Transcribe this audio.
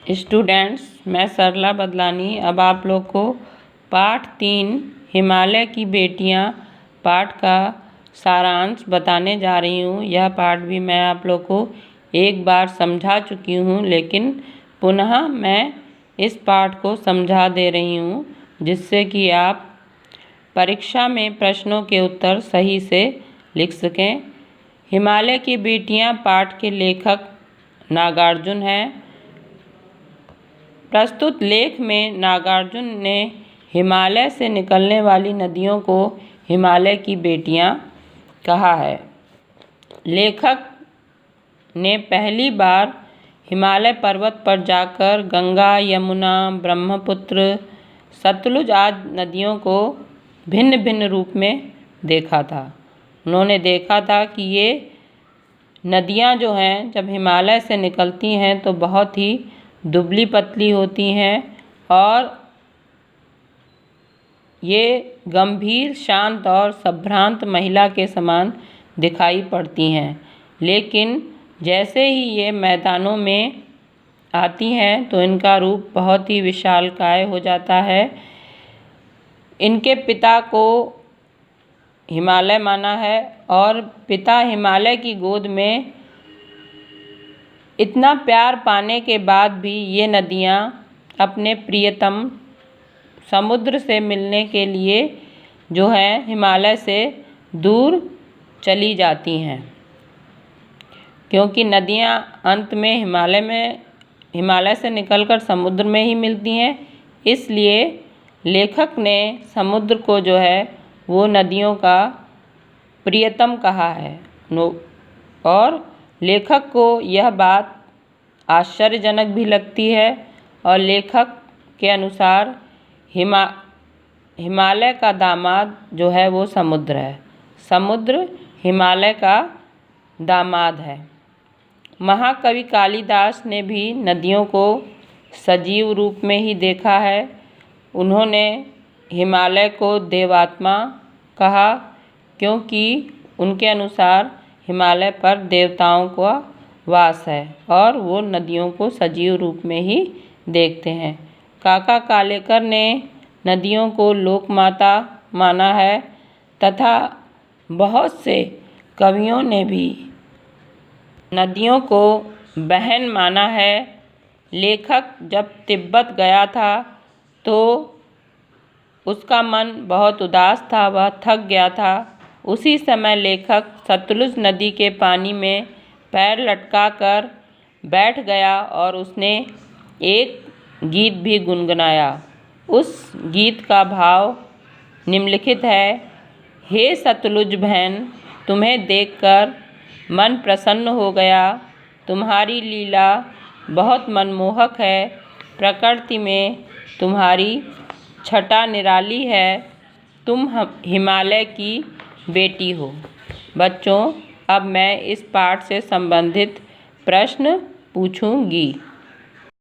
Students, मैं सरला बदलानी अब आप लोग को पाठ 3 हिमालय की बेटियां पाठ का सारांश बताने जा रही हूँ। यह पाठ भी मैं आप लोग को एक बार समझा चुकी हूँ, लेकिन पुनः मैं इस पाठ को समझा दे रही हूँ, जिससे कि आप परीक्षा में प्रश्नों के उत्तर सही से लिख सकें। हिमालय की बेटियां पाठ के लेखक नागार्जुन हैं। प्रस्तुत लेख में नागार्जुन ने हिमालय से निकलने वाली नदियों को हिमालय की बेटियां कहा है। लेखक ने पहली बार हिमालय पर्वत पर जाकर गंगा, यमुना, ब्रह्मपुत्र, सतलुज आदि नदियों को भिन्न भिन्न रूप में देखा था। उन्होंने देखा था कि ये नदियां जो हैं, जब हिमालय से निकलती हैं तो बहुत ही दुबली पतली होती हैं और ये गंभीर, शांत और संभ्रांत महिला के समान दिखाई पड़ती हैं। लेकिन जैसे ही ये मैदानों में आती हैं तो इनका रूप बहुत ही विशालकाय हो जाता है। इनके पिता को हिमालय माना है और पिता हिमालय की गोद में इतना प्यार पाने के बाद भी ये नदियाँ अपने प्रियतम समुद्र से मिलने के लिए जो है हिमालय से दूर चली जाती हैं, क्योंकि नदियाँ अंत में हिमालय से निकलकर समुद्र में ही मिलती हैं। इसलिए लेखक ने समुद्र को जो है वो नदियों का प्रियतम कहा है। और लेखक को यह बात आश्चर्यजनक भी लगती है और लेखक के अनुसार हिमालय का दामाद जो है वो समुद्र है। समुद्र हिमालय का दामाद है। महाकवि कालिदास ने भी नदियों को सजीव रूप में ही देखा है। उन्होंने हिमालय को देवात्मा कहा, क्योंकि उनके अनुसार हिमालय पर देवताओं का वास है और वो नदियों को सजीव रूप में ही देखते हैं। काका कालेकर ने नदियों को लोकमाता माना है तथा बहुत से कवियों ने भी नदियों को बहन माना है। लेखक जब तिब्बत गया था तो उसका मन बहुत उदास था, वह थक गया था। उसी समय लेखक सतलुज नदी के पानी में पैर लटकाकर बैठ गया और उसने एक गीत भी गुनगुनाया। उस गीत का भाव निम्नलिखित है। हे सतलुज बहन, तुम्हें देखकर मन प्रसन्न हो गया। तुम्हारी लीला बहुत मनमोहक है। प्रकृति में तुम्हारी छटा निराली है। तुम हिमालय की बेटी हो। बच्चों, अब मैं इस पाठ से संबंधित प्रश्न पूछूंगी।